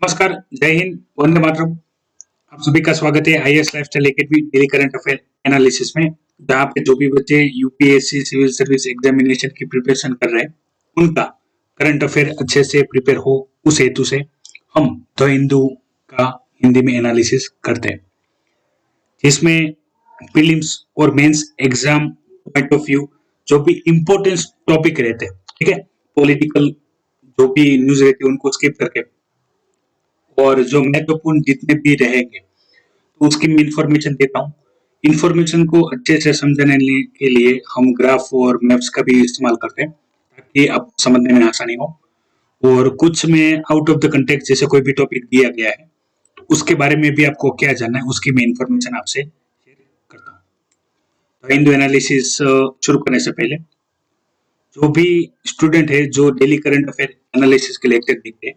नमस्कार, जय हिंद, वंदे मातरम। आप सभी का स्वागत है IAS lifestyle academy daily current affair analysis में, जहाँ पे जो भी बच्चे यूपीएससी सिविल सर्विस एग्जामिनेशन की प्रिपरेशन कर रहे हैं, उनका करंट अफेयर अच्छे से प्रिपेयर हो, उस हेतु से हम द हिंदू का हिंदी में एनालिसिस करते हैं, जिसमें प्रीलिम्स और mains exam point of view जो भी इम्पोर्टेंट टॉपिक रहते हैं, ठीक है, पॉलिटिकल जो भी न्यूज रहती है उनको स्किप करके, और जो महत्वपूर्ण जितने भी रहेंगे तो उसकी मैं इंफॉर्मेशन देता हूँ। इंफॉर्मेशन को अच्छे से समझने के लिए हम ग्राफ और मैप्स का भी इस्तेमाल करते हैं, ताकि आपको समझने में आसानी हो। और कुछ में आउट ऑफ द कंटेक्स्ट, जैसे कोई भी टॉपिक दिया गया है तो उसके बारे में भी आपको क्या जानना है, उसकी मैं इंफॉर्मेशन आपसे शेयर करता हूँ। तो हिंदू एनालिसिस शुरू करने से पहले, जो भी स्टूडेंट है जो डेली करंट अफेयर एनालिसिस के लेक्चर देखते हैं,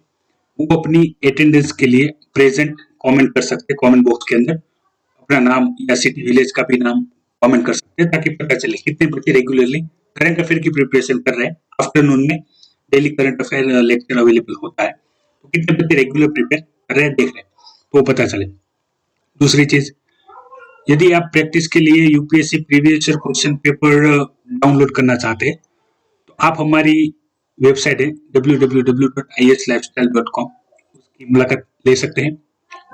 वो अपनी अटेंडेंस के लिए प्रेजेंट कमेंट कर सकते हैं, कमेंट बॉक्स के अंदर अपना नाम या सिटी विलेज का भी नाम कमेंट कर सकते हैं, ताकि पता चले कितने बच्चे रेगुलरली करंट अफेयर की प्रिपरेशन कर रहे हैं। आफ्टरनून में daily current affair lecture available होता है, तो कितने बच्चे रेगुलर प्रिपेयर कर रहे हैं, देख रहे हैं, तो वो पता चले। दूसरी चीज, यदि आप प्रैक्टिस के लिए UPSC previous year question paper download करना चाहते हैं, तो आप हमारी वेबसाइट है www.islifestyle.com, उसकी मुलाकात ले सकते हैं।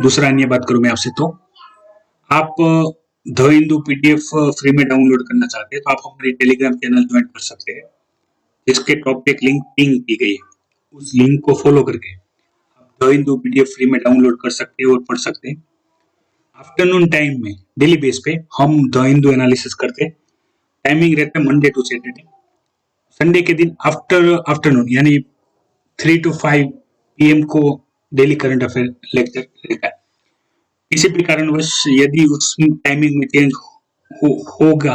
दूसरा अन्य बात करूं मैं आपसे, तो आप द हिंदू पीडीएफ फ्री में डाउनलोड करना चाहते हैं तो आप हमारी टेलीग्राम चैनल ज्वाइन कर सकते हैं, जिसके टॉप पे एक लिंक पिंग की गई है। उस लिंक को फॉलो करके आप द हिंदू पीडीएफ फ्री में डाउनलोड कर सकते हैं और पढ़ सकते हैं। आफ्टरनून टाइम में डेली बेस पे हम द हिंदू एनालिसिस करते हैं। टाइमिंग रहता है मंडे टू सैटरडे। संडे के दिन आफ्टरनून यानी 3 to 5 PM को डेली करंट अफेयर लेक्चर रहता है। किसी भी कारणवश यदि उस टाइमिंग में चेंज होगा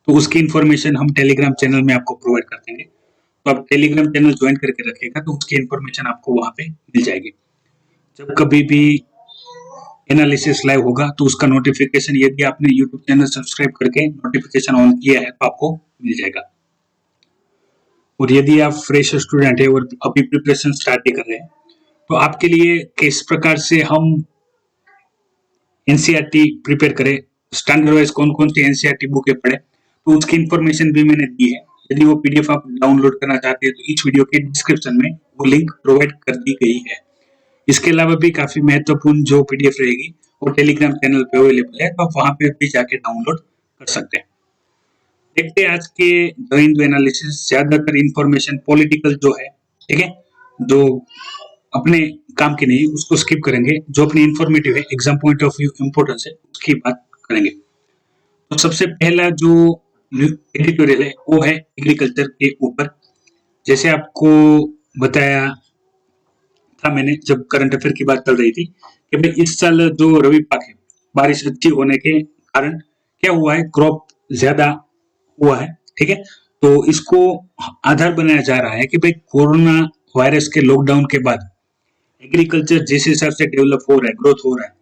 तो उसकी इंफॉर्मेशन हम टेलीग्राम चैनल में आपको प्रोवाइड कर देंगे, तो आप टेलीग्राम चैनल ज्वाइन करके रखिएगा, तो उसकी इंफॉर्मेशन आपको वहां पे मिल जाएगी। जब कभी भी एनालिसिस लाइव होगा तो उसका नोटिफिकेशन, यदि आपने यूट्यूब चैनल सब्सक्राइब करके नोटिफिकेशन ऑन किया है, तो आपको मिल जाएगा। और यदि आप फ्रेश स्टूडेंट है और अभी प्रिपरेशन स्टार्ट ही कर रहे हैं, तो आपके लिए किस प्रकार से हम एनसीईआरटी प्रिपेयर करें, स्टैंडर्ड वाइज कौन कौन सी एनसीईआरटी बुकें पढ़े, तो उसकी इंफॉर्मेशन भी मैंने दी है। यदि वो पीडीएफ आप डाउनलोड करना चाहते हैं तो इस वीडियो के डिस्क्रिप्शन में वो लिंक प्रोवाइड कर दी गई है। इसके अलावा भी काफी महत्वपूर्ण जो पीडीएफ रहेगी वो टेलीग्राम चैनल पे अवेलेबल है, तो आप वहां पे भी जाके डाउनलोड कर सकते हैं। देखते हैं आज के द हिंदू एनालिसिस। ज्यादातर इंफॉर्मेशन पॉलिटिकल जो है, ठीक है, जो अपने काम की नहीं, उसको स्किप करेंगे। जो अपनी इंफॉर्मेटिव है, exam point of view importance है, उसकी बात करेंगे। तो सबसे पहला जो एडिटोरियल है वो है एग्रीकल्चर के ऊपर। जैसे आपको बताया था मैंने जब करंट अफेयर की बात चल रही थी, कि भाई इस साल जो रबी पाक है, बारिश अच्छी होने के कारण क्या हुआ है, क्रॉप ज्यादा हुआ है, ठीक है। तो इसको आधार बनाया जा रहा है कि भाई कोरोना वायरस के लॉकडाउन के बाद एग्रीकल्चर जिस हिसाब से डेवलप हो रहा है, ग्रोथ हो रहा है,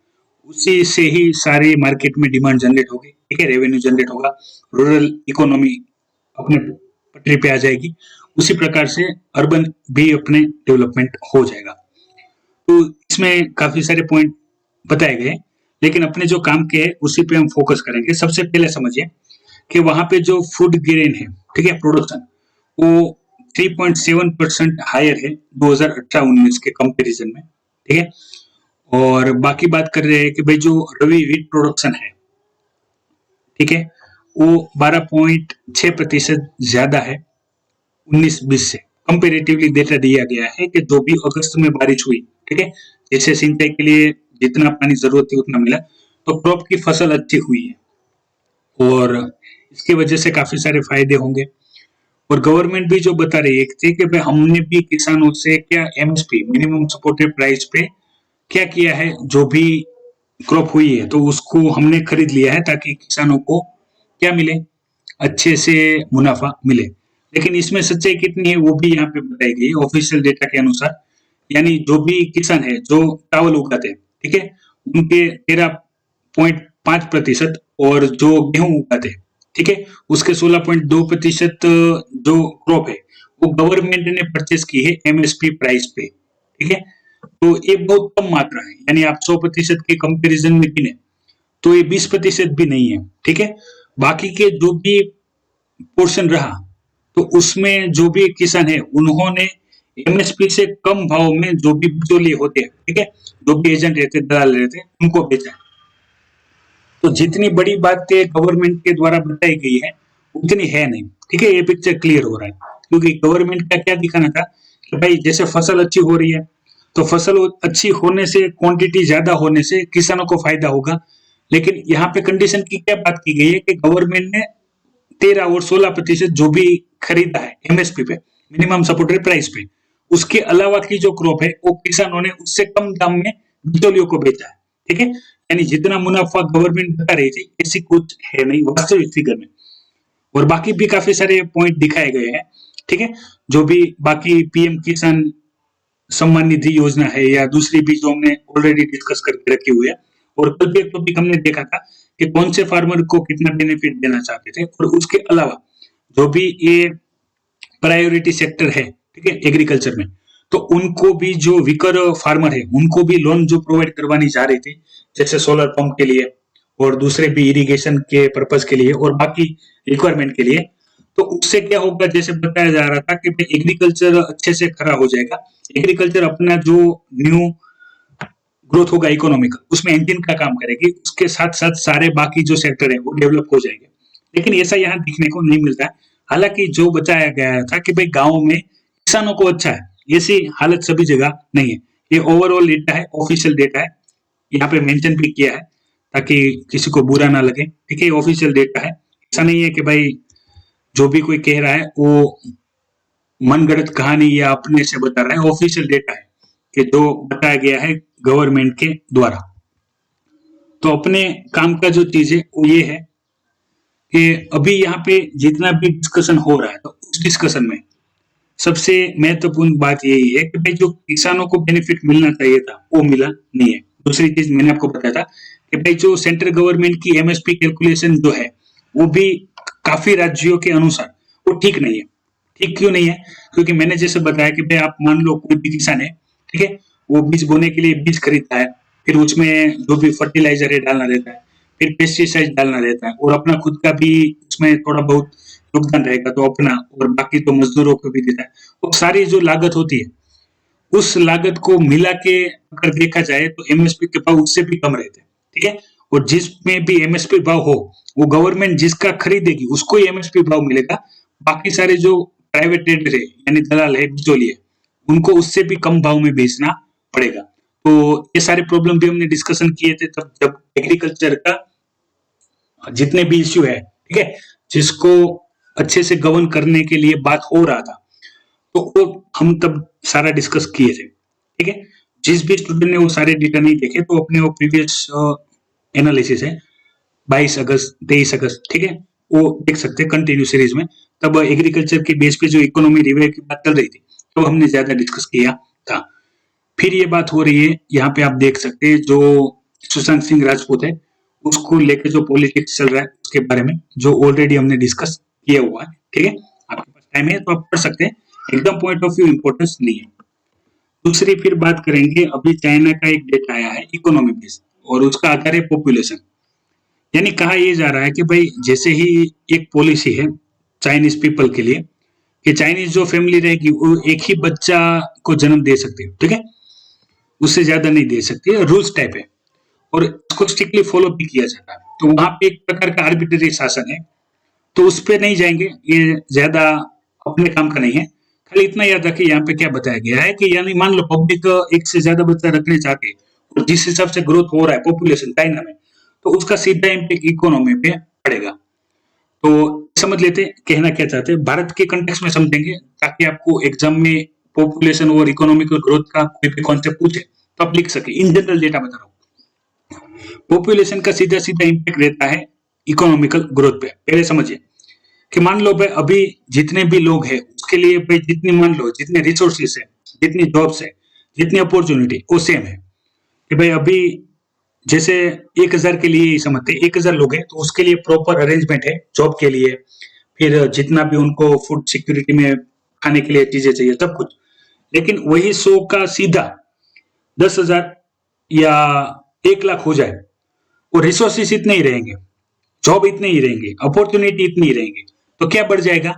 उसी से ही सारी मार्केट में डिमांड जनरेट होगी, ठीक है, रेवेन्यू जनरेट होगा, रूरल इकोनॉमी अपने पटरी पे आ जाएगी, उसी प्रकार से अर्बन भी अपने डेवलपमेंट हो जाएगा। तो इसमें काफी सारे पॉइंट बताए गए, लेकिन अपने जो काम के है उसी पे हम फोकस करेंगे। सबसे पहले समझिए कि वहां पे जो फूड ग्रेन है, ठीक है, प्रोडक्शन, वो 3.7% हायर है 2018-19 के कंपैरिजन में, ठीक है। और बाकी बात कर रहे हैं कि भाई जो रबी व्हीट प्रोडक्शन है, ठीक है, वो 12.6% ज्यादा है 19-20 से। कंपेरेटिवली डेटा दिया गया है कि जो भी अगस्त में बारिश हुई, ठीक है, जैसे सिंचाई के लिए जितना पानी जरूरत थी उतना मिला, तो क्रॉप की फसल अच्छी हुई है और इसकी वजह से काफी सारे फायदे होंगे। और गवर्नमेंट भी जो बता रही है कि भाई हमने भी किसानों से क्या एमएसपी, मिनिमम सपोर्टेड प्राइस पे क्या किया है, जो भी क्रॉप हुई है तो उसको हमने खरीद लिया है, ताकि किसानों को क्या मिले, अच्छे से मुनाफा मिले। लेकिन इसमें सच्चाई कितनी है वो भी यहाँ पे बताई गई है ऑफिशियल डेटा के अनुसार। यानी जो भी किसान है जो चावल उगाते हैं, ठीक है, उनके 13.5% और जो गेहूं उगाते हैं, ठीक है, उसके 16.2% जो क्रॉप है वो गवर्नमेंट ने परचेस की है एमएसपी प्राइस पे, ठीक है। तो ये बहुत कम मात्रा है, यानी आप 100% के कंपैरिजन में गिने तो ये 20% भी नहीं है, ठीक है। बाकी के जो भी पोर्शन रहा, तो उसमें जो भी किसान है उन्होंने एमएसपी से कम भाव में जो भी बिचौलिए होते हैं, ठीक है, जो भी एजेंट रहते, दलाल रहते, उनको बेचा। तो जितनी बड़ी बातें गवर्नमेंट के द्वारा बताई गई है उतनी है नहीं, ठीक है। ये पिक्चर क्लियर हो रहा है, क्योंकि गवर्नमेंट का क्या दिखाना था कि भाई जैसे फसल अच्छी हो रही है, तो फसल अच्छी होने से, क्वांटिटी ज्यादा होने से किसानों को फायदा होगा। लेकिन यहाँ पे कंडीशन की क्या बात की गई है कि गवर्नमेंट ने 13 और 16% जो भी खरीदा है एमएसपी पे, मिनिमम सपोर्टेड प्राइस पे, उसके अलावा की जो क्रॉप है वो किसानों ने उससे कम दाम में बिचौलियों को बेचा है, ठीक है। यानी जितना मुनाफा गवर्नमेंट बता रही थी ऐसी कुछ है नहीं वास्तविक फिगर में। और बाकी भी काफी सारे पॉइंट दिखाए गए हैं, ठीक है। जो भी बाकी पीएम किसान सम्मान निधि योजना है या दूसरी भी जो हमने ऑलरेडी डिस्कस करके रखी हुई है, और कल भी एक टॉपिक हमने देखा था कि कौन से फार्मर को कितना बेनिफिट देना चाहते थे। और उसके अलावा जो भी ये प्रायोरिटी सेक्टर है, ठीक है, एग्रीकल्चर में, तो उनको भी जो वीकर फार्मर है उनको भी लोन जो प्रोवाइड करवानी जा रही थी, जैसे सोलर पंप के लिए और दूसरे भी इरिगेशन के पर्पज के लिए और बाकी रिक्वायरमेंट के लिए। तो उससे क्या होगा, जैसे बताया जा रहा था कि एग्रीकल्चर अच्छे से खड़ा हो जाएगा, एग्रीकल्चर अपना जो न्यू ग्रोथ होगा इकोनॉमिक, उसमें इंजन का काम करेगी, उसके साथ साथ सारे बाकी जो सेक्टर है वो डेवलप हो जाएंगे। लेकिन ऐसा यहाँ दिखने को नहीं मिलता है। हालांकि जो बताया गया था कि भाई गाँव में किसानों को अच्छा है, ऐसी हालत सभी जगह नहीं है। ये ओवरऑल डेटा है, ऑफिशियल डेटा है, यहाँ पे मेंशन भी किया है ताकि किसी को बुरा ना लगे, ठीक है। ऑफिशियल डेटा है, ऐसा नहीं है कि भाई जो भी कोई कह रहा है वो मनगढ़ंत कहानी या अपने से बता रहा है। ऑफिशियल डेटा है कि जो बताया गया है गवर्नमेंट के द्वारा। तो अपने काम का जो चीज है वो ये है कि अभी यहाँ पे जितना भी डिस्कशन हो रहा है, तो उस डिस्कशन में सबसे महत्वपूर्ण बात यही है कि भाई जो किसानों को बेनिफिट मिलना चाहिए था वो मिला नहीं है। दूसरी चीज मैंने आपको बताया था कि भाई जो सेंट्रल गवर्नमेंट की एमएसपी कैलकुलेशन जो है वो भी काफी राज्यों के अनुसार वो ठीक नहीं है। ठीक क्यों नहीं है? क्योंकि मैंने जैसे बताया कि भाई आप मान लो कोई भी किसान है, ठीक है, वो बीज बोने के लिए बीज खरीदता है, फिर उसमें जो भी फर्टिलाइजर है डालना रहता है, फिर पेस्टिसाइड डालना रहता है, और अपना खुद का भी उसमें थोड़ा बहुत योगदान रहेगा तो अपना, और बाकी तो मजदूरों को भी देता है। वो सारी जो लागत होती है उस लागत को मिला के अगर देखा जाए तो एमएसपी के भाव उससे भी कम रहते हैं, ठीक है। और जिसमें भी एमएसपी भाव हो वो गवर्नमेंट जिसका खरीदेगी उसको ही एमएसपी भाव मिलेगा। बाकी सारे जो प्राइवेट ट्रेडर है यानी दलाल है, बिचौलिए, उनको उससे भी कम भाव में बेचना पड़ेगा। तो ये सारे प्रॉब्लम भी हमने डिस्कशन किए थे तब जब एग्रीकल्चर का जितने भी इश्यू है, ठीक है, जिसको अच्छे से गवर्न करने के लिए बात हो रहा था, तो वो हम तब सारा डिस्कस किए थे, ठीक है। जिस भी स्टूडेंट ने वो सारे डेटा नहीं देखे तो अपने वो प्रीवियस एनालिसिस है 22 अगस्त 23 अगस्त, ठीक है, वो देख सकते हैं कंटिन्यू सीरीज में। तब एग्रीकल्चर के बेस पे जो इकोनॉमी रिवाइव की बात चल रही थी तो हमने ज्यादा डिस्कस किया था। फिर ये बात हो रही है, यहाँ पे आप देख सकते हैं जो सुशांत सिंह राजपूत है उसको लेके जो पॉलिटिक्स चल रहा है उसके बारे में, जो ऑलरेडी हमने डिस्कस किया हुआ है, ठीक है। आपके पास टाइम है तो आप पढ़ सकते हैं, एकदम पॉइंट ऑफ व्यू इंपॉर्टेंस नहीं है। दूसरी फिर बात करेंगे, अभी चाइना का एक डेटा आया है इकोनॉमी बेस, और उसका आधार है पॉपुलेशन। यानी कहा यह जा रहा है कि भाई जैसे ही एक पॉलिसी है चाइनीज पीपल के लिए कि चाइनीज जो फैमिली रहेगी वो एक ही बच्चा को जन्म दे सकती है, ठीक है, उससे ज्यादा नहीं दे सकती है, रूल्स टाइप है, और इसको स्ट्रिक्टली फॉलो भी किया जाता है। तो वहां पे एक प्रकार का आर्बिट्ररी शासन है, तो उस पर नहीं जाएंगे, ये ज्यादा अपने काम का नहीं है। खाली इतना याद रखिए यहाँ पे क्या बताया गया है कि यानी मान लो पब्लिक एक से ज्यादा बच्चा रखने चाहते हैं और जिस हिसाब से ग्रोथ हो रहा है पॉपुलेशन चाइना में, तो उसका सीधा इम्पैक्ट इकोनॉमी पे पड़ेगा। तो समझ लेते हैं कहना क्या चाहते हैं, भारत के कंटेक्स्ट में समझेंगे ताकि आपको एग्जाम में पॉपुलेशन और इकोनॉमिकल ग्रोथ का कोई भी कॉन्सेप्ट पूछे तो आप लिख सके। इन जनरल डेटा बता रहा हूँ, पॉपुलेशन का सीधा सीधा इम्पैक्ट रहता है इकोनॉमिकल ग्रोथ पे। पहले समझिए कि मान लो भाई अभी जितने भी लोग हैं उसके लिए भाई जितनी मान लो जितने रिसोर्सेस है, जितनी जॉब्स है, जितनी अपॉर्चुनिटी वो सेम है कि भाई अभी जैसे 1000 के लिए ही समझते हैं, 1000 लोग हैं तो उसके लिए प्रॉपर अरेंजमेंट है जॉब के लिए, फिर जितना भी उनको फूड सिक्योरिटी में खाने के लिए चीजें चाहिए सब कुछ। लेकिन वही 100 का सीधा 10,000 या 1 लाख हो जाए, वो रिसोर्सेस इतने ही रहेंगे, जॉब इतने ही रहेंगे, अपॉर्चुनिटी इतनी ही रहेंगे, तो क्या बढ़ जाएगा?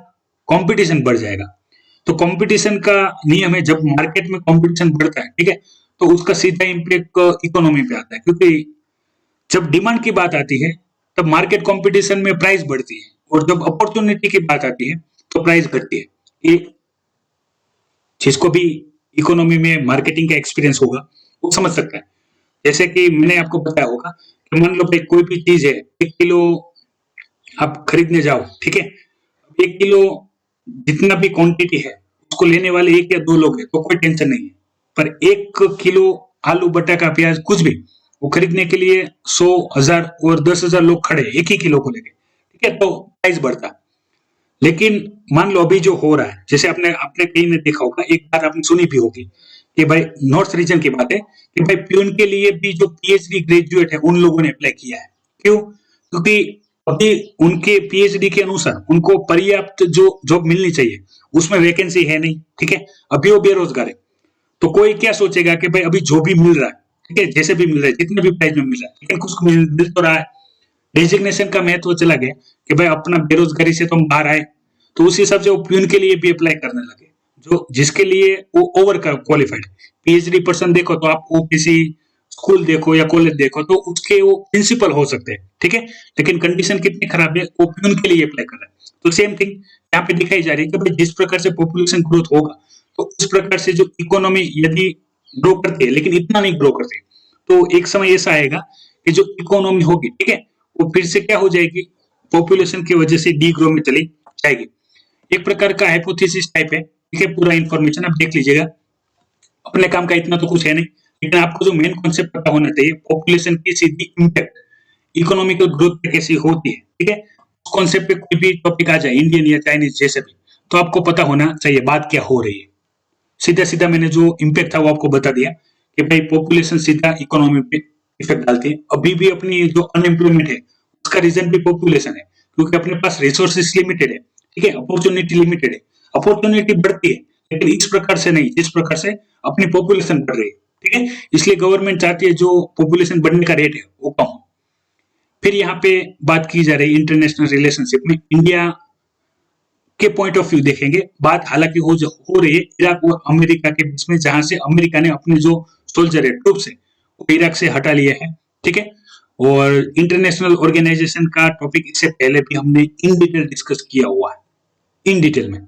कंपटीशन बढ़ जाएगा। तो कंपटीशन का नियम है, जब मार्केट में कंपटीशन बढ़ता है, ठीक है, तो उसका सीधा इम्पैक्ट इकोनॉमी पे आता है, क्योंकि जब डिमांड की बात आती है तब मार्केट कंपटीशन में प्राइस बढ़ती है, और जब अपॉर्चुनिटी की बात आती है तो प्राइस घटती है। ये जिसको भी इकोनॉमी में मार्केटिंग का एक्सपीरियंस होगा वो समझ सकता है। जैसे कि मैंने आपको बताया होगा कि मान लो भाई कोई भी चीज है, 1 किलो आप खरीदने जाओ, ठीक है, 1 किलो जितना भी क्वांटिटी है उसको लेने वाले 1 या 2 लोग हैं तो कोई टेंशन नहीं है। पर 1 किलो आलू बटाका प्याज कुछ भी वो खरीदने के लिए 100,000 और 10,000 लोग खड़े 1 ही किलो को लेके, ठीक है, तो प्राइस बढ़ता। लेकिन मान लो अभी जो हो रहा है, जैसे आपने आपने कहीं ने देखा होगा, एक बात आपने सुनी भी होगी कि भाई नॉर्थ रीजन की बात है कि भाई प्यून के लिए भी जो पीएचडी ग्रेजुएट है उन लोगों ने अप्लाई किया है। क्यों? क्योंकि अभी उनके पीएचडी के अनुसार उनको पर्याप्त जो जॉब मिलनी चाहिए उसमें वैकेंसी है नहीं, ठीक है, अभी वो बेरोजगार है। तो कोई क्या सोचेगा कि भाई अभी जो भी मिल रहा है, ठीक है, जैसे भी मिल रहा है, जितने भी प्राइस में मिल रहा है, लेकिन कुछ मिल तो रहा है। डेजिग्नेशन का महत्व चला गया कि भाई अपना बेरोजगारी से तो हम बाहर आए, तो उस हिसाब से वो प्यून के लिए भी अप्लाई करने लगे, जो जिसके लिए वो ओवर क्वालिफाइड। पीएचडी पर्सन देखो तो आप वो किसी स्कूल देखो या कॉलेज देखो तो उसके वो प्रिंसिपल हो सकते हैं, ठीक है, लेकिन कंडीशन कितनी खराब है, वो प्यून के लिए अप्लाई कर रहा है। तो सेम थिंग यहाँ पे दिखाई जा रही है कि भाई जिस प्रकार से पॉपुलेशन ग्रोथ होगा तो उस प्रकार से जो इकोनॉमी यदि ग्रो करती है, लेकिन इतना नहीं ग्रो करती, तो एक समय ऐसा आएगा कि जो इकोनॉमी होगी, ठीक है, वो फिर से क्या हो जाएगी, पॉपुलेशन की वजह से डी ग्रो में चली जाएगी। एक प्रकार का हाइपोथेसिस टाइप है, ठीक है, पूरा इंफॉर्मेशन आप देख लीजिएगा। अपने काम का इतना तो कुछ है नहीं, लेकिन आपको जो मेन कॉन्सेप्ट पता होना चाहिए, पॉपुलेशन की सीधी इम्पैक्ट इकोनॉमिकल ग्रोथ पे कैसी होती है, ठीक है, उस कॉन्सेप्ट पे कोई भी टॉपिक आ जाए, इंडियन या चाइनीज जैसे भी, तो आपको पता होना चाहिए बात क्या हो रही है। सीधा सीधा मैंने जो इम्पैक्ट था वो आपको बता दिया कि भाई पॉपुलेशन सीधा इकोनॉमी पे इफेक्ट डालती है। अभी भी अपनी जो अनएम्प्लॉयमेंट है उसका रीजन भी पॉपुलेशन है, क्योंकि अपने पास रिसोर्सेस लिमिटेड है, ठीक है, अपॉर्चुनिटी लिमिटेड है। अपॉर्चुनिटी बढ़ती है लेकिन इस प्रकार से नहीं जिस प्रकार से अपनी पॉपुलेशन बढ़ रही है, ठीक है, इसलिए गवर्नमेंट चाहती है जो पॉपुलेशन बढ़ने का रेट है वो कम हो। फिर यहाँ पे बात की जा रही है इंटरनेशनल रिलेशनशिप में, इंडिया के पॉइंट ऑफ व्यू देखेंगे। बात हालांकि हो रही है इराक और अमेरिका के बीच में, जहां से अमेरिका ने अपने जो सोल्जर है, ट्रूप्स है, वो इराक से हटा लिए हैं, ठीक है। और इंटरनेशनल ऑर्गेनाइजेशन का टॉपिक इससे पहले भी हमने इन डिटेल डिस्कस किया हुआ है, इन डिटेल में।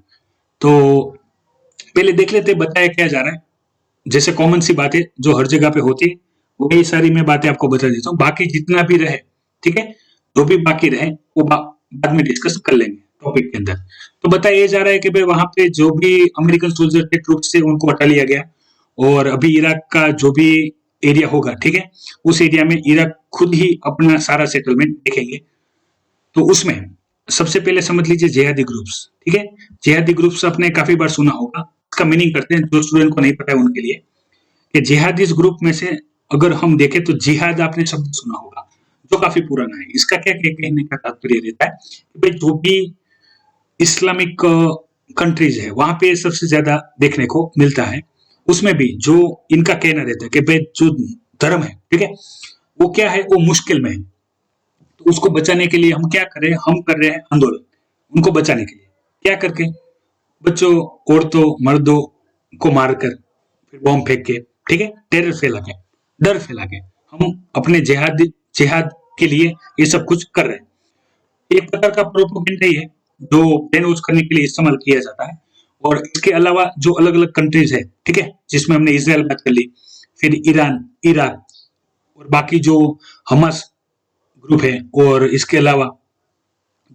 तो पहले देख लेते हैं बताया क्या जा रहा है। जैसे कॉमन सी बातें जो हर जगह पे होती है वही सारी मैं बातें आपको बता देता हूँ, बाकी जितना भी रहे, ठीक है, जो भी बाकी रहे वो बाद में डिस्कस कर लेंगे टॉपिक के अंदर। तो बताया जा रहा है कि भाई वहां पे जो भी अमेरिकन सोल्जर के ट्रूप थे उनको हटा लिया गया, और अभी इराक का जो भी एरिया होगा, ठीक है, उस एरिया में इराक खुद ही अपना सारा सेटलमेंट देखेंगे। तो उसमें सबसे पहले समझ लीजिए जिहादी ग्रुप्स, ठीक है, जिहादी ग्रुप्स आपने काफी बार सुना होगा। इसका मीनिंग करते हैं जो स्टूडेंट को नहीं पता है उनके लिए, कि जिहादी ग्रुप में से अगर हम देखें तो जिहाद आपने शब्द सुना होगा जो काफी पुराना है। इसका क्या कहने का तात्पर्य रहता है कि भाई जो भी इस्लामिक कंट्रीज है वहां पे सबसे ज्यादा देखने को मिलता है, उसमें भी जो इनका कहना रहता है कि भाई जो धर्म है, ठीक है, वो क्या है, वो मुश्किल में है, तो उसको बचाने के लिए हम क्या कर रहे हैं, हम कर रहे हैं आंदोलन उनको बचाने के लिए। क्या करके? बच्चों, औरतों, मर्दों को मारकर, फिर बॉम्ब फेंक के, ठीक है, टेरर फैला के, डर फैला के हम अपने जिहाद के लिए ये सब कुछ कर रहे हैं। एक प्रकार का प्रोपोगेंडा ही है जो ब्रेन वॉश करने के लिए इस्तेमाल किया जाता है। और इसके अलावा जो अलग अलग कंट्रीज है, ठीक है, जिसमें हमने इसराइल बात कर ली, फिर ईरान, इराक और बाकी जो हमास ग्रुप है, और इसके अलावा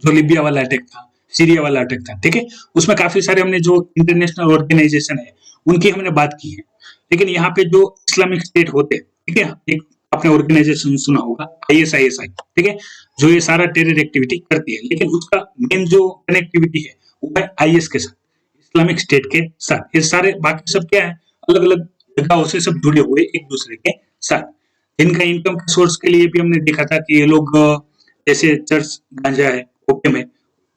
जो लिबिया वाला अटैक था, सीरिया वाला अटैक था, ठीक है, उसमें काफी सारे हमने जो इंटरनेशनल ऑर्गेनाइजेशन है उनकी हमने बात की है। लेकिन यहाँ पे जो इस्लामिक स्टेट होते हैं, ठीक है, एक आपने ऑर्गेनाइजेशन सुना होगा ISIS, ठीक है, जो ये सारा टेरर एक्टिविटी करती है, लेकिन उसका मेन जो कनेक्टिविटी है वो है IS के साथ, इस्लामिक स्टेट के साथ। ये सारे बाकी सब क्या है, अलग अलग जगहों से सब जुड़े हुए एक दूसरे के साथ। इनका इनकम के सोर्स के लिए भी हमने देखा था कि ये लोग जैसे चर्च गांजा है, ओपियम है,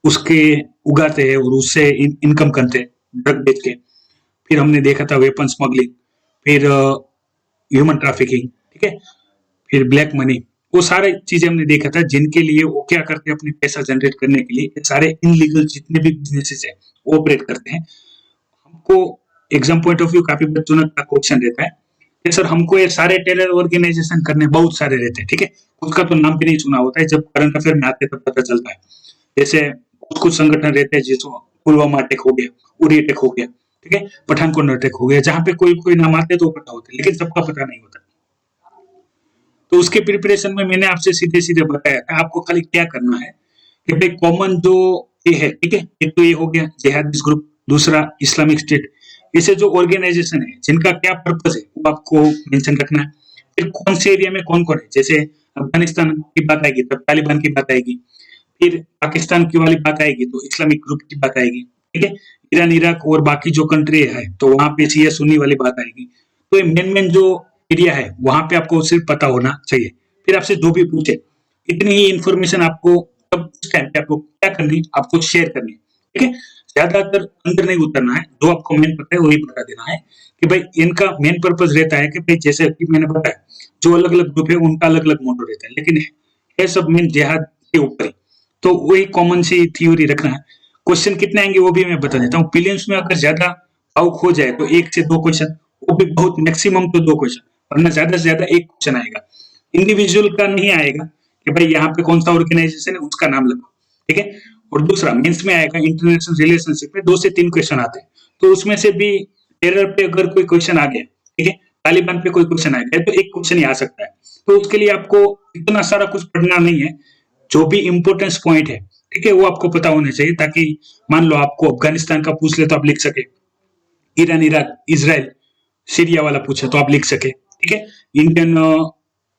उसके उगाते हैं और उससे इनकम करते हैं ड्रग बेच के। फिर हमने देखा था वेपन स्मगलिंग, फिर ह्यूमन ट्रैफिकिंग, ठीक है, फिर ब्लैक मनी, वो सारे चीजें हमने देखा था जिनके लिए वो क्या करते हैं अपने पैसा जनरेट करने के लिए ये सारे इनलीगल जितने भी बिजनेसेस है वो ऑपरेट करते हैं। हमको एग्जाम पॉइंट ऑफ व्यू काफी बच्चों का क्वेश्चन रहता है कि सर हमको ये सारे टेरर ऑर्गेनाइजेशन करने बहुत सारे रहते हैं, ठीक है, उसका तो नाम भी नहीं सुना होता है, जब करंट अफेयर में आते हैं तब पता चलता है। जैसे कुछ कुछ संगठन रहते हैं जिसको पुलवामा अटैक हो गया, उरी अटैक हो गया, ठीक है, पठानकोट अटैक हो गया, जहाँ पे कोई कोई नाम आते हैं तो पता होता है लेकिन सबका पता नहीं होता। तो उसके प्रिपरेशन में मैंने आपसे सीधे सीधे बताया था आपको खाली क्या करना है कि भाई कॉमन जो ये है, ठीक है, एक तो ये हो गया जिहादिस्ट ग्रुप, दूसरा इस्लामिक स्टेट, इसे जो ऑर्गेनाइजेशन है जिनका क्या पर्पस है वो आपको मेंशन रखना है। फिर कौन से एरिया में कौन कौन है, जैसे अफगानिस्तान की बात आएगी तब तालिबान की बात आएगी, फिर पाकिस्तान की वाली बात आएगी तो इस्लामिक ग्रुप की बात आएगी, ठीक है, ईरान इराक और बाकी जो कंट्री है तो वहां पे शिया सुन्नी वाली बात आएगी। तो ये मेन मेन जो एरिया है वहां पे आपको सिर्फ पता होना चाहिए। फिर आपसे जो भी पूछे इतनी ही इंफॉर्मेशन आपको तब उस टाइम पे आपको क्या करनी है, आपको शेयर करनी है, ठीक है, ज्यादातर अंदर नहीं उतरना है, जो आपको मेन पता है वही बता देना है कि भाई इनका मेन पर्पज रहता है कि भाई जैसे कि मैंने बताया जो अलग अलग ग्रुप है उनका अलग अलग मोटो रहता है, लेकिन है सब मेन जिहाद के ऊपर ही। तो वही कॉमन सी थ्योरी रखना है। क्वेश्चन कितने आएंगे वो भी मैं बता देता हूँ। प्रीलिम्स में अगर ज्यादा आउट हो जाए तो 1 से 2 क्वेश्चन, वो भी बहुत मैक्सिमम तो 2 क्वेश्चन, वरना ज्यादा से ज्यादा 1 क्वेश्चन आएगा। इंडिविजुअल का नहीं आएगा कि भाई यहाँ पे कौन सा ऑर्गेनाइजेशन है उसका नाम लगाओ, ठीक है। और दूसरा मेंस में आएगा इंटरनेशनल रिलेशनशिप में 2 से 3 क्वेश्चन आते हैं, तो उसमें से भी टेरर पे अगर कोई क्वेश्चन आ गया, ठीक है, तालिबान पे कोई क्वेश्चन आ गया तो 1 क्वेश्चन ही आ सकता है। तो उसके लिए आपको इतना सारा कुछ पढ़ना नहीं है, जो भी इंपॉर्टेंस पॉइंट है, ठीक है, वो आपको पता होने चाहिए, ताकि मान लो आपको अफगानिस्तान का पूछ ले तो आप लिख सके, ईरान इराक इजराइल सीरिया वाला पूछे तो आप लिख सके, ठीक है, इंडियन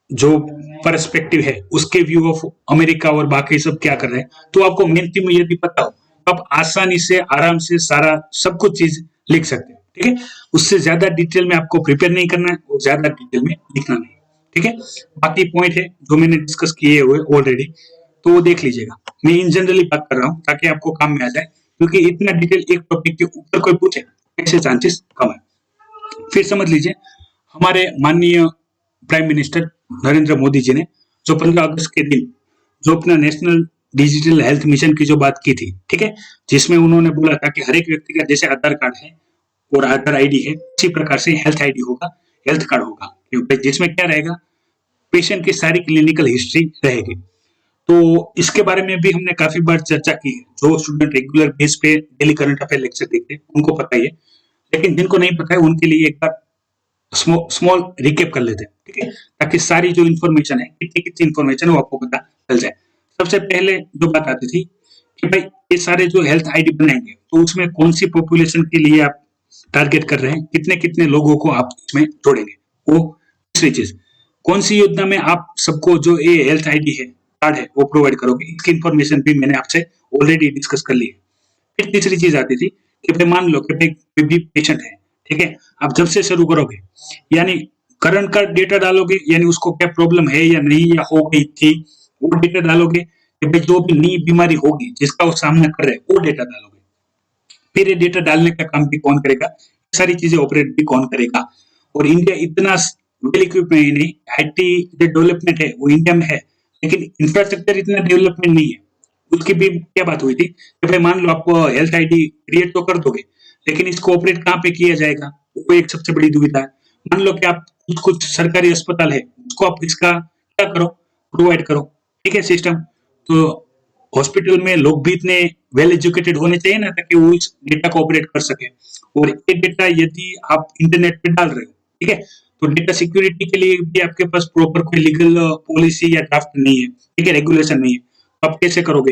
जो पर्सपेक्टिव है उसके व्यू ऑफ अमेरिका और बाकी सब क्या कर रहे हैं, तो आपको मेन थीम यदि पता हो तो आप आसानी से आराम से सारा सब कुछ चीज लिख सकते हैं, ठीक है। उससे ज्यादा डिटेल में आपको प्रिपेयर नहीं करना है और ज्यादा डिटेल में लिखना नहीं, ठीक है। बाकी पॉइंट है जो मैंने डिस्कस किए हुए ऑलरेडी, तो वो देख लीजिएगा। मैं इन जनरली बात कर रहा हूँ ताकि आपको काम में आ जाए, क्योंकि इतना डिटेल एक टॉपिक के ऊपर कोई पूछे ऐसे चांसेस कम है। फिर समझ लीजिए हमारे माननीय प्राइम मिनिस्टर नरेंद्र मोदी जी ने जो 15 अगस्त के दिन जो अपना नेशनल डिजिटल हेल्थ मिशन की जो बात की थी, ठीक है, जिसमें उन्होंने बोला था कि हर एक व्यक्ति का जैसे आधार कार्ड है और आधार आईडी है उसी प्रकार से हेल्थ आईडी होगा, हेल्थ कार्ड होगा, क्योंकि जिसमें क्या रहेगा पेशेंट की सारी क्लिनिकल हिस्ट्री रहेगी। तो इसके बारे में भी हमने काफी बार चर्चा की है। जो स्टूडेंट रेगुलर बेस पे डेली करंट अफेयर लेक्चर देखते हैं उनको पता ही है, लेकिन जिनको नहीं पता है उनके लिए एक बार स्मॉल रिकेप कर लेते हैं, ठीक है, ताकि सारी जो इन्फॉर्मेशन है कितनी कितनी इन्फॉर्मेशन है वो आपको पता चल जाए। सबसे पहले जो बात आती थी कि भाई ये सारे जो हेल्थ आईडी बनाएंगे तो उसमें कौन सी पॉपुलेशन के लिए आप टारगेट कर रहे हैं, कितने कितने लोगों को आप इसमें जोड़ेंगे, वो दूसरी चीज कौन सी योजना में आप सबको जो ये हेल्थ आईडी है कार्ड है वो प्रोवाइड करोगे, इसकी इन्फॉर्मेशन भी मैंने आपसे ऑलरेडी डिस्कस कर ली है। फिर तीसरी चीज आती थी कि भाई मान लो कि भाई कोई भी पेशेंट है, ठीक है, आप जब से शुरू करोगे यानी करंट का डेटा डालोगे, यानी उसको क्या प्रॉब्लम है या नहीं या हो गई थी वो डेटा डालोगे, कि भाई जो भी नई बीमारी होगी जिसका वो सामना कर रहे हैं वो डेटा डालोगे। फिर ये डेटा डालने का काम भी कौन करेगा, सारी चीजें ऑपरेट भी कौन करेगा। और इंडिया इतना वेल इक्विप नहीं, आईटी जो डेवलपमेंट है वो इंडिया में है, लेकिन इंफ्रास्ट्रक्चर इतना डेवलपमेंट नहीं है। उसकी भी क्या बात हुई थी कि भाई मान लो आप हेल्थ आईडी क्रिएट तो कर दोगे, लेकिन इसको ऑपरेट कहाँ पे किया जाएगा वो एक सबसे बड़ी दुविधा है। मान लो कि आप कुछ कुछ सरकारी अस्पताल है उसको आप इसका क्या करो, प्रोवाइड करो, ठीक है, सिस्टम। तो हॉस्पिटल में लोग भी इतने वेल एजुकेटेड होने चाहिए ना, ताकि वो इस डेटा को ऑपरेट कर सके। और ये डेटा यदि आप इंटरनेट पे डाल रहे हो, ठीक है, तो डेटा सिक्योरिटी के लिए भी आपके पास प्रॉपर कोई लीगल पॉलिसी या ड्राफ्ट नहीं है, ठीक है, रेगुलेशन नहीं है, तो आप कैसे करोगे,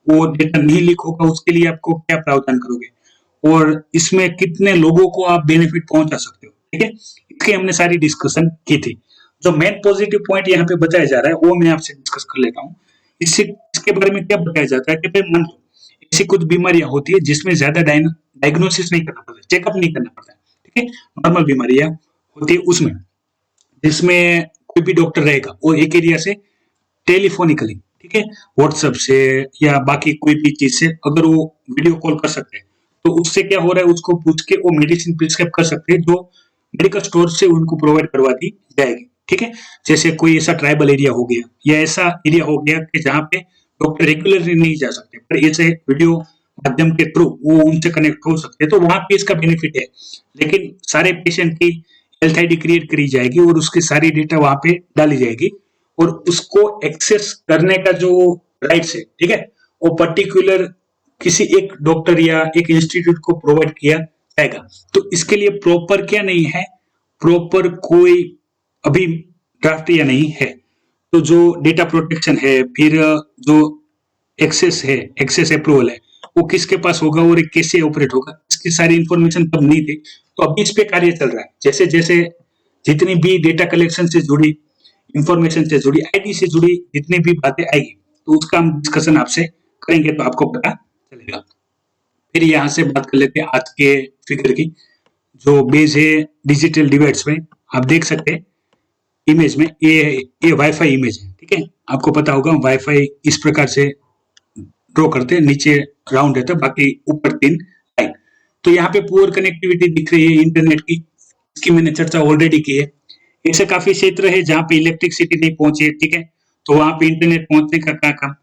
वो डेटा नहीं लीक होगा उसके लिए आपको क्या प्रावधान करोगे, और इसमें कितने लोगों को आप बेनिफिट पहुंचा सकते हो, ठीक है, इसकी हमने सारी डिस्कशन की थी। जो मेन पॉजिटिव पॉइंट यहाँ पे बताया जा रहा है वो मैं आपसे डिस्कस कर लेता हूँ। इससे इसके बारे में क्या बताया जाता है कि भाई मान लो ऐसी कुछ बीमारियां होती है जिसमें ज्यादा डायग्नोसिस नहीं करना पड़ता, चेकअप नहीं करना पड़ता है, ठीक है, नॉर्मल बीमारियां होती है उसमें जिसमें कोई भी डॉक्टर रहेगा वो एक एरिया से टेलीफोनिकली, ठीक है, व्हाट्सएप से या बाकी कोई भी चीज से अगर वो वीडियो कॉल कर सकते हैं तो उससे क्या हो रहा है उसको पूछ के वो मेडिसिन प्रिस्क्राइब कर सकते हैं जो मेडिकल स्टोर से उनको प्रोवाइड करवा दी जाएगी। ठीक है, जैसे कोई ऐसा ट्राइबल एरिया हो गया या ऐसा एरिया हो गया कि जहाँ पे डॉक्टर रेगुलरली नहीं जा सकते, पर ऐसे वीडियो माध्यम के थ्रू वो उनसे कनेक्ट हो सकते हैं, तो वहां पे इसका बेनिफिट है। लेकिन सारे पेशेंट की हेल्थ आईडी क्रिएट करी जाएगी और उसकी सारी डेटा वहां पे डाली जाएगी और उसको एक्सेस करने का जो राइट्स है, ठीक है, वो पर्टिकुलर किसी एक डॉक्टर या एक इंस्टीट्यूट को प्रोवाइड किया जाएगा। तो इसके लिए प्रॉपर क्या नहीं है, प्रॉपर कोई अभी ड्राफ्ट या नहीं है। तो जो डेटा प्रोटेक्शन है, फिर जो एक्सेस है, एक्सेस अप्रूवल है, वो किसके पास होगा और कैसे ऑपरेट होगा, इसकी सारी इंफॉर्मेशन तब नहीं थी। तो अभी इस पे कार्य चल रहा है। जैसे जैसे जितनी भी डेटा कलेक्शन से जुड़ी, इंफॉर्मेशन से जुड़ी, आईडी से जुड़ी जितनी भी बातें आएगी, तो उसका हम डिस्कशन आपसे करेंगे, तो आपको पता चलेगा। फिर यहाँ से बात कर लेते हैं आज के फिगर की। जो बेस है डिजिटल डिवाइड्स में, आप देख सकते हैं इमेज में, ये वाईफाई इमेज है। ठीक है, आपको पता होगा वाईफाई इस प्रकार से ड्रॉ करते हैं, नीचे राउंड रहता है, बाकी ऊपर 3 लाइन। तो यहाँ पे पुअर कनेक्टिविटी दिख रही है इंटरनेट की, इसकी मैंने चर्चा ऑलरेडी की है। ऐसे काफी क्षेत्र है जहाँ पे इलेक्ट्रिसिटी नहीं पहुंची है, ठीक है, तो वहां पे इंटरनेट पहुंचने का क्या काम।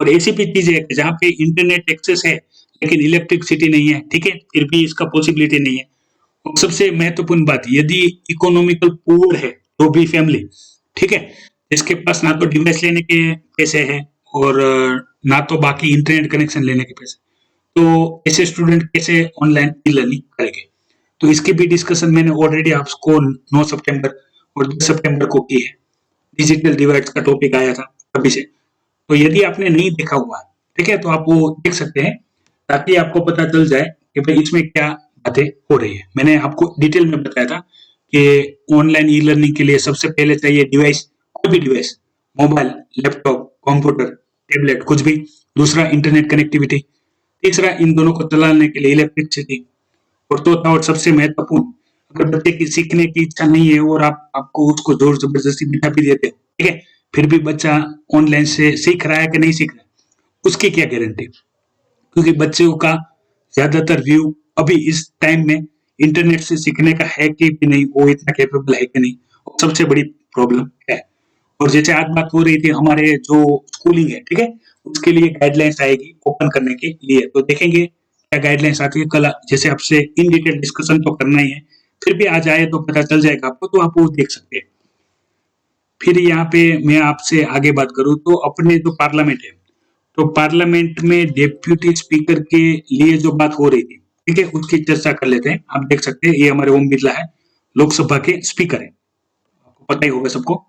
और ऐसी भी चीजें है जहाँ पे इंटरनेट एक्सेस है लेकिन इलेक्ट्रिसिटी नहीं है, ठीक है, फिर भी इसका पॉसिबिलिटी नहीं है। और सबसे महत्वपूर्ण बात, यदि इकोनॉमिकल पुअर है तो भी फैमिली, ठीक है, जिसके पास ना तो डिवाइस लेने के पैसे है और ना तो बाकी इंटरनेट कनेक्शन लेने के पैसे, तो ऐसे स्टूडेंट कैसे ऑनलाइन ई लर्निंग करेंगे। तो इसकी भी डिस्कशन मैंने ऑलरेडी आपको 9 सितंबर और 10 सितंबर को की है। डिजिटल डिवाइड्स का टॉपिक आया था तभी से। तो यदि आपने नहीं देखा हुआ है, ठीक है, तो आप वो देख सकते हैं, ताकि आपको पता चल जाए कि भाई इसमें क्या बातें हो रही है। मैंने आपको डिटेल में बताया था कि ऑनलाइन ई लर्निंग के लिए सबसे पहले चाहिए डिवाइस, कोई भी device, mobile, laptop, computer, tablet, कुछ भी। दूसरा इंटरनेट कनेक्टिविटी। तीसरा इन दोनों को चलाने के लिए इलेक्ट्रिसिटी। और चौथा और सबसे महत्वपूर्ण, अगर बच्चे की सीखने की इच्छा नहीं है और आपको उसको जोर जबरदस्ती बिठा भी देते, ठीक है, फिर भी बच्चा ऑनलाइन से सीख रहा है कि नहीं सीख रहा है, उसकी क्या गारंटी। क्योंकि बच्चों का ज्यादातर व्यू अभी इस टाइम में इंटरनेट से सीखने का है कि नहीं, वो इतना कैपेबल है कि नहीं, और सबसे बड़ी प्रॉब्लम है। और जैसे आज बात हो रही थी हमारे जो स्कूलिंग है, ठीक है, उसके लिए गाइडलाइंस आएगी ओपन करने के लिए, तो देखेंगे क्या गाइडलाइंस आती है। कल जैसे आपसे इन डिटेल डिस्कशन तो करना ही है, फिर भी आज आए तो पता चल जाएगा आपको, तो आप वो देख सकते हैं। फिर यहाँ पे मैं आपसे आगे बात करूं तो अपने जो पार्लियामेंट है, तो पार्लियामेंट में डेप्यूटी स्पीकर के लिए जो बात हो रही थी, ठीक है, उसकी चर्चा कर लेते हैं। आप देख सकते हैं ये हमारे ओम बिरला है, लोकसभा के स्पीकर है, आपको पता ही होगा सबको।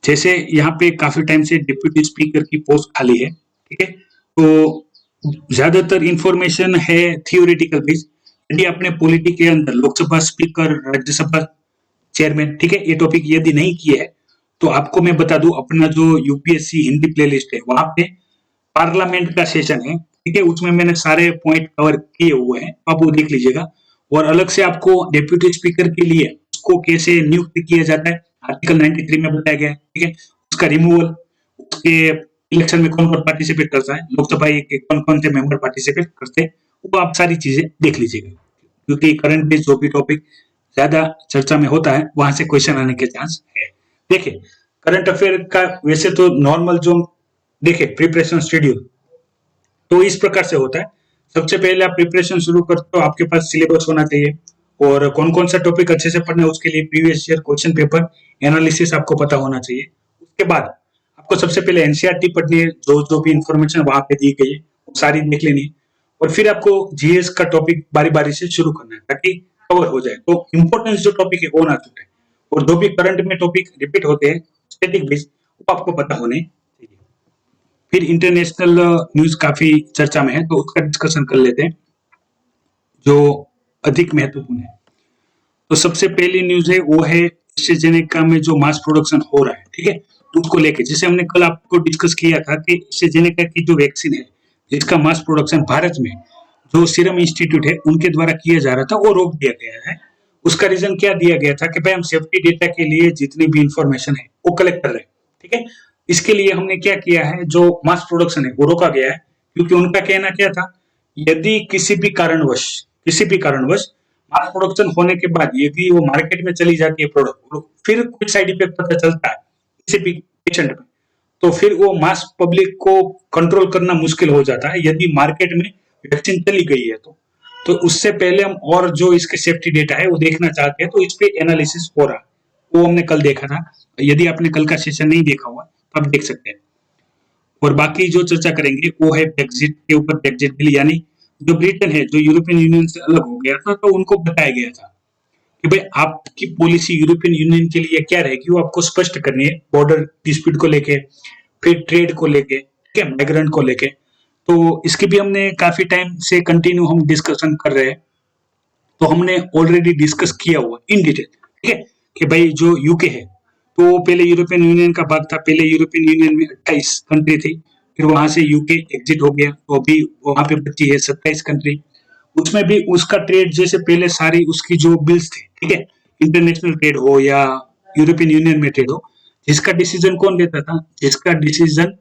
जैसे यहाँ पे काफी टाइम से डिप्यूटी स्पीकर की पोस्ट खाली है, ठीक है, तो ज्यादातर इंफॉर्मेशन है थियोरिटिकल बेस्ड। यदि अपने पॉलिटी के अंदर लोकसभा स्पीकर, राज्यसभा चेयरमैन, ठीक है, ये टॉपिक यदि नहीं किए है, तो आपको मैं बता दूं अपना जो यूपीएससी हिंदी प्लेलिस्ट है, वहां पे पार्लियामेंट का सेशन है, ठीक है, उसमें मैंने सारे पॉइंट कवर किए हुए हैं, आप वो देख लीजिएगा। और अलग से आपको डेप्यूटी स्पीकर के लिए उसको कैसे नियुक्त किया जाता है, आर्टिकल 93 में बताया गया है, ठीक है, उसका रिमूवल, उसके इलेक्शन में कौन कौन पार्टिसिपेट करता है, लोकसभा के कौन कौन से मेंबर पार्टिसिपेट करते हैं, वो आप सारी चीजें देख लीजिएगा। क्योंकि करंट बेस्ड जो भी टॉपिक ज्यादा चर्चा में होता है, वहां से क्वेश्चन आने के चांस है। देखिए, करंट अफेयर का वैसे तो नॉर्मल जो देखिए प्रिपरेशन शेड्यूल तो इस प्रकार से होता है। सबसे पहले आप प्रिपरेशन शुरू करते हो, आपके पास सिलेबस होना चाहिए और कौन कौन सा टॉपिक अच्छे से पढ़ना है, उसके लिए previous year question paper analysis आपको पता होना चाहिए। उसके बाद आपको सबसे पहले एनसीईआरटी पढ़नी है, जो जो भी इंफॉर्मेशन वहां पे दी गई है वो सारी देख लेनी है। और फिर आपको जीएस का टॉपिक बारी बारी से शुरू करना है ताकि कवर हो जाए, तो इंपॉर्टेंस जो टॉपिक है वो ना छूटे। और जो भी करंट में टॉपिक रिपीट होते हैं स्टैटिक बेस, वो आपको पता होने चाहिए। फिर इंटरनेशनल न्यूज काफी चर्चा में है, तो उसका डिस्कशन कर लेते हैं जो अधिक महत्वपूर्ण है। तो सबसे पहली न्यूज है वो है एस्ट्राजेनेका में जो मास प्रोडक्शन हो रहा है, ठीक है, तो उसको लेके जैसे हमने कल आपको डिस्कस किया था कि एस्ट्राजेनेका की जो वैक्सीन है जिसका मास प्रोडक्शन भारत में जो सीरम इंस्टीट्यूट है उनके द्वारा किया जा रहा था, वो रोक दिया गया है। उसका रीजन क्या दिया गया था कि भाई हम सेफ्टी डेटा के लिए जितनी भी इंफॉर्मेशन है वो कलेक्ट कर रहे हैं, ठीक है। इसके लिए हमने क्या किया है, जो मास प्रोडक्शन है वो रोका गया है, क्योंकि उनका कहना क्या था, यदि किसी भी कारणवश मास प्रोडक्शन होने के बाद यदि वो मार्केट में चली जाती है प्रोडक्ट, फिर कुछ साइड इफेक्ट पता चलता है किसी भी पेशेंट में, तो फिर वो मास पब्लिक को कंट्रोल करना मुश्किल हो जाता है यदि मार्केट में वैक्सीन चली गई है तो उससे पहले हम और जो इसके सेफ्टी डेटा है वो देखना चाहते हैं, तो इस पे एनालिसिस हो रहा है, वो हमने कल देखा था। यदि आपने कल का सेशन नहीं देखा हुआ तो आप देख सकते हैं। और बाकी जो चर्चा करेंगे वो है ब्रेक्जिट के ऊपर, ब्रेक्जिट बिल, यानी जो ब्रिटेन है जो यूरोपियन यूनियन से अलग हो गया था, तो उनको बताया गया था कि भाई आपकी पॉलिसी यूरोपियन यूनियन के लिए क्या रहेगी, वो आपको स्पष्ट करनी है, बॉर्डर डिस्प्यूट को लेके, फिर ट्रेड को लेके, ठीक है, माइग्रेंट को लेके। तो इसकी भी हमने काफी टाइम से कंटिन्यू हम डिस्कशन कर रहे हैं, तो हमने ऑलरेडी डिस्कस किया हुआ इन डिटेल, ठीक है, कि भाई जो यूके है तो वो पहले यूरोपियन यूनियन का भाग था, पहले यूरोपियन यूनियन में 28 कंट्री थी, फिर वहां से यूके एग्जिट हो गया, तो अभी वहां पे बची है 27 कंट्री। उसमें भी उसका ट्रेड जैसे पहले सारी उसकी जो बिल्स थे, ठीक है, इंटरनेशनल ट्रेड हो या यूरोपियन यूनियन में ट्रेड हो, जिसका डिसीजन कौन लेता था, जिसका डिसीजन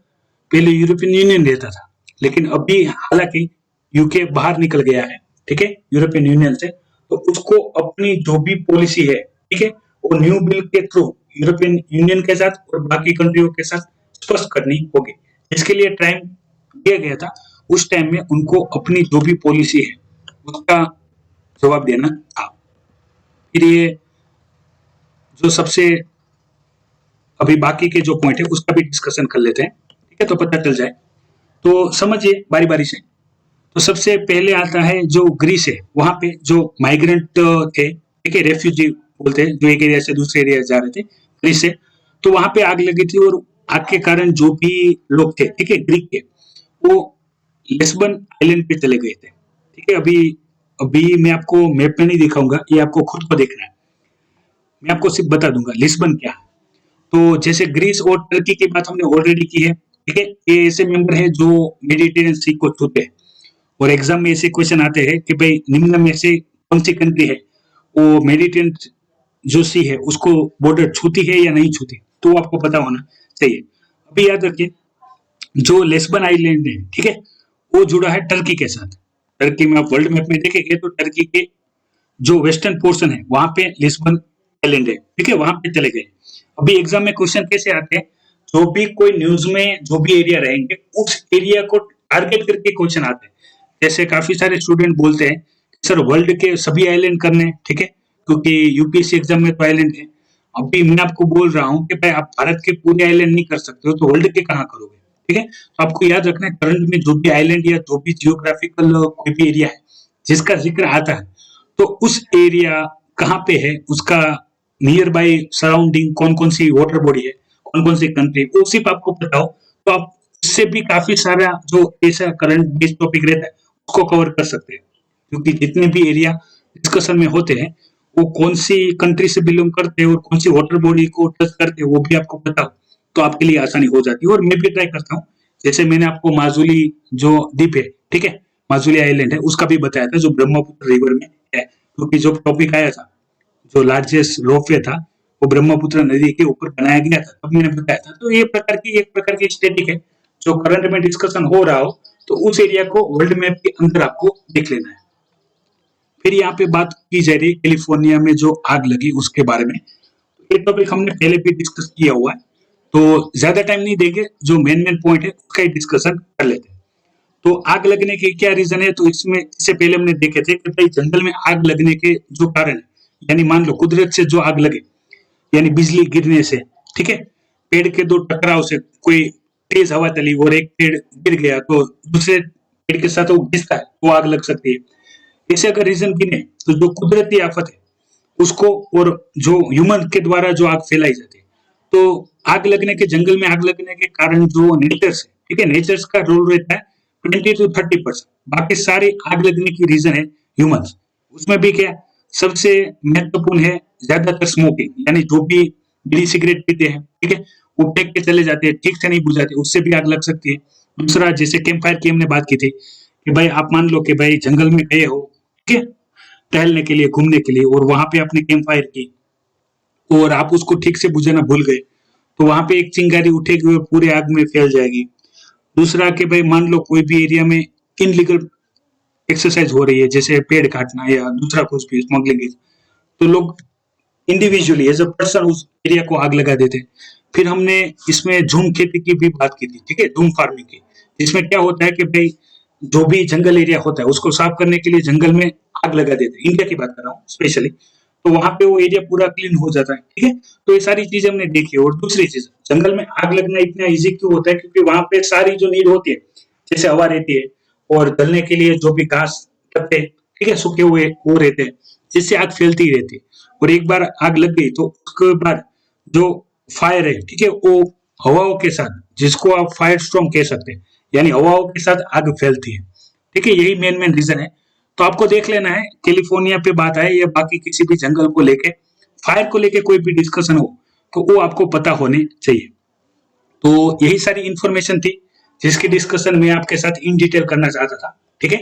पहले यूरोपियन यूनियन लेता था, लेकिन अभी हालांकि यूके बाहर निकल गया है, ठीक है, यूरोपियन यूनियन से, तो उसको अपनी जो भी पॉलिसी है, ठीक है, वो न्यू बिल के थ्रू यूरोपियन यूनियन के साथ और बाकी कंट्रियों के साथ स्पष्ट करनी होगी, इसके लिए टाइम दिया गया था। उस टाइम में उनको अपनी जो भी पॉलिसी है उसका जवाब देना था। फिर ये जो सबसे अभी बाकी के जो पॉइंट है उसका भी डिस्कशन कर लेते हैं, ठीक है, तो पता चल जाए। तो समझिए बारी बारी से। तो सबसे पहले आता है जो ग्रीस है, वहां पे जो माइग्रेंट थे, ठीक है, रेफ्यूजी बोलते हैं, जो एक एरिया से दूसरे एरिया जा रहे थे ग्रीस से, तो वहां पे आग लगी थी, और आग के कारण जो भी लोग थे, ठीक है, ग्रीक के, वो लिस्बन आइलैंड पे चले गए थे, ठीक है। अभी अभी मैं आपको मैप में नहीं दिखाऊंगा, ये आपको खुद को देखना है, मैं आपको सिर्फ बता दूंगा लिस्बन क्या है। तो जैसे ग्रीस और टर्की की बात हमने ऑलरेडी की है, ठीक है, ये ऐसे मेंबर है जो मेडिटेरियन सी को छूते हैं, और एग्जाम में ऐसे क्वेश्चन आते हैं कि भाई निम्न में से कौन सी कंट्री है वो मेडिटेरियन जो सी है उसको बॉर्डर छूती है या नहीं छूती, तो वो आपको पता होना चाहिए। अभी याद रखिए, जो लेस्बन आइलैंड है, ठीक है, वो जुड़ा है टर्की के साथ। टर्की में आप वर्ल्ड मैप में देखेंगे तो टर्की के जो वेस्टर्न पोर्शन है वहां पे लिस्बन आइलैंड है, ठीक है, वहां पे चले गए। अभी एग्जाम में क्वेश्चन कैसे आते हैं, जो भी कोई न्यूज में जो भी एरिया रहेंगे उस एरिया को टारगेट करके क्वेश्चन आते हैं। जैसे काफी सारे स्टूडेंट बोलते हैं सर वर्ल्ड के सभी आइलैंड करने, ठीक है, क्योंकि यूपीएससी एग्जाम में तो आइलैंड है। अभी मैं आपको बोल रहा हूँ कि भाई आप भारत के पूरे आइलैंड नहीं कर सकते हो, तो वर्ल्ड के कहाँ करोगे, ठीक है। तो आपको याद रखना है करंट में जो भी आइलैंड या जो भी जियोग्राफिकल कोई भी एरिया है जिसका जिक्र आता है, तो उस एरिया कहाँ पे है, उसका नियर बाई सराउंडिंग कौन कौन सी वाटर बॉडी है, कौन कौन सी कंट्री, वो सिर्फ आपको पता हो तो आप इससे भी काफी सारा जो ऐसा करंट बेस्ड टॉपिक रहता है उसको कवर कर सकते हैं। क्योंकि जितने भी एरिया डिस्कशन में होते हैं वो कौन सी कंट्री से बिलोंग करते हैं और कौन सी वाटर बॉडी को टच करते हैं वो भी आपको पता हो तो आपके लिए आसानी हो जाती है। और मैं भी ट्राई करता हूँ, जैसे मैंने आपको माजुली जो द्वीप है, ठीक है, माजुली आइलैंड है, उसका भी बताया था जो ब्रह्मपुत्र रिवर में है, क्योंकि जो टॉपिक आया था जो लार्जेस्ट रोपवे था वो ब्रह्मपुत्र नदी के ऊपर बनाया गया था, तब मैंने बताया था। तो ये एक प्रकार की स्टैटिक है, जो करंट में डिस्कशन हो रहा हो तो उस एरिया को वर्ल्ड मैप के अंदर आपको देख लेना है। फिर यहाँ पे बात की जा रही है कैलिफोर्निया में जो आग लगी उसके बारे में, ये टॉपिक हमने पहले भी डिस्कस किया हुआ है, तो ज्यादा टाइम नहीं देंगे, जो मेन पॉइंट है उसका ही डिस्कशन कर लेते हैं। तो आग लगने के क्या रीजन है, तो इसमें इससे पहले हमने देखे थे कि भाई जंगल में आग लगने के जो कारण है, यानी मान लो कुदरत से जो आग लगे, यानी बिजली गिरने से, ठीक है, पेड़ के दो टकराव से, कोई तेज हवा चली और एक पेड़ गिर गया तो दूसरे पेड़ के साथ वो घिसता है, वो आग लग सकती है। ऐसे अगर रीजन गिने तो जो कुदरती आफत है उसको, और जो ह्यूमन के द्वारा जो आग फैलाई जाती है, तो आग लगने के, जंगल में आग लगने के कारण जो नेचर्स है, ठीक है, नेचर्स का रोल रहता है 20 to 30%, बाकी सारी आग लगने की रीजन है ह्यूमंस। उसमें भी क्या सबसे महत्वपूर्ण है ज्यादातर स्मोकिंग, यानी जो भी बीड़ी सिगरेट पीते हैं, ठीक है, वो फेंक के चले जाते हैं, ठीक से नहीं बुझाते, उससे भी आग लग सकती है। दूसरा जैसे कैंप फायर की हमने बात की थी कि भाई आप मान लो कि भाई जंगल में गए हो, ठीक है, टहलने के लिए, घूमने के लिए, और वहां पे आपने कैंप फायर की और आप उसको ठीक से बुझाना भूल गए, तो वहां पे एक चिंगारी उठेगी और पूरे आग में फैल जाएगी। दूसरा कि भाई मान लो कोई भी एरिया में इनलीगल एक्सरसाइज हो रही है, जैसे पेड़ काटना या दूसरा कुछ भी स्मगलिंग, तो लोग इंडिविजुअली एज अ पर्सन उस एरिया को आग लगा देते हैं। फिर हमने इसमें झूम खेती की भी बात की थी, ठीक है, झूम फार्मिंग की, जिसमें क्या होता है कि भाई जो भी जंगल एरिया होता है उसको साफ करने के लिए जंगल में आग लगा देते हैं, इंडिया की बात कर रहा हूँ स्पेशली, तो वहां पे वो एरिया पूरा क्लीन हो जाता है, ठीक है। तो ये सारी चीजें हमने देखी। और दूसरी चीज, जंगल में आग लगना इतना इजी क्यों होता है, क्योंकि वहां पे सारी जो नीड होती है, जैसे हवा रहती है और जलने के लिए जो भी घास पत्ते, ठीक है, सूखे हुए वो रहते हैं, जिससे आग फैलती ही रहती है। और एक बार आग लग गई तो उसके बाद जो फायर है, ठीक है, वो हवाओं के साथ, जिसको आप फायर स्टॉर्म कह सकते हैं, यानी हवाओं के साथ आग फैलती है, ठीक है, यही मेन मेन रीजन है। तो आपको देख लेना है, कैलिफोर्निया पे बात आए या बाकी किसी भी जंगल को लेके, फायर को लेके कोई भी डिस्कशन हो, तो वो आपको पता होने चाहिए। तो यही सारी इंफॉर्मेशन थी जिसकी डिस्कशन मैं आपके साथ इन डिटेल करना चाहता था, ठीक है।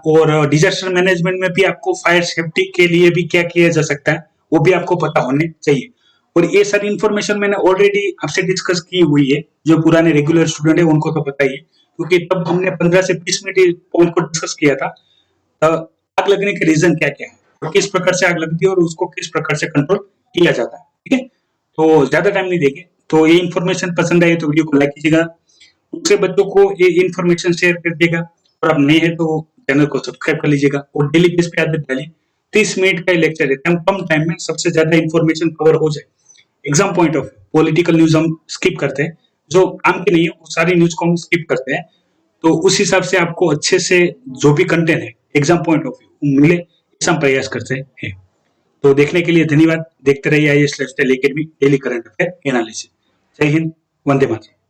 और डिजास्टर मैनेजमेंट में भी आपको फायर सेफ्टी के लिए भी क्या किया जा सकता है वो भी आपको पता होने चाहिए। और ये सारी इंफॉर्मेशन मैंने ऑलरेडी आपसे डिस्कस की हुई है, जो पुराने रेगुलर स्टूडेंट है उनको तो पता ही है, क्योंकि तब हमने 15 से 20 मिनट इस पॉइंट को डिस्कस किया था। आग लगने के रीजन क्या क्या है और किस प्रकार से आग लगती है और उसको किस प्रकार से कंट्रोल किया जाता है, ठीक है। तो ज्यादा टाइम नहीं देंगे, तो ये इन्फॉर्मेशन पसंद आई तो वीडियो को लाइक कीजिएगा, दूसरे बच्चों को ये इन्फॉर्मेशन शेयर कर दिएगा, और आप नए हैं तो चैनल को सब्सक्राइब कर लीजिएगा और डेली बेस पे आदत डालिए। 30 मिनट का लेक्चर है, कम टाइम में सबसे ज्यादा इन्फॉर्मेशन कवर हो जाए। Exam point of political news हम स्किप करते हैं, जो काम की नहीं है वो सारी न्यूज को हम स्किप करते हैं, तो उस हिसाब से आपको अच्छे से जो भी कंटेंट है एग्जाम पॉइंट ऑफ व्यू मिले, ऐसा हम प्रयास करते हैं। तो देखने के लिए धन्यवाद। देखते रहिए IAS lifestyle academy daily current affair analysis. जय हिंद, वंदे मातरम।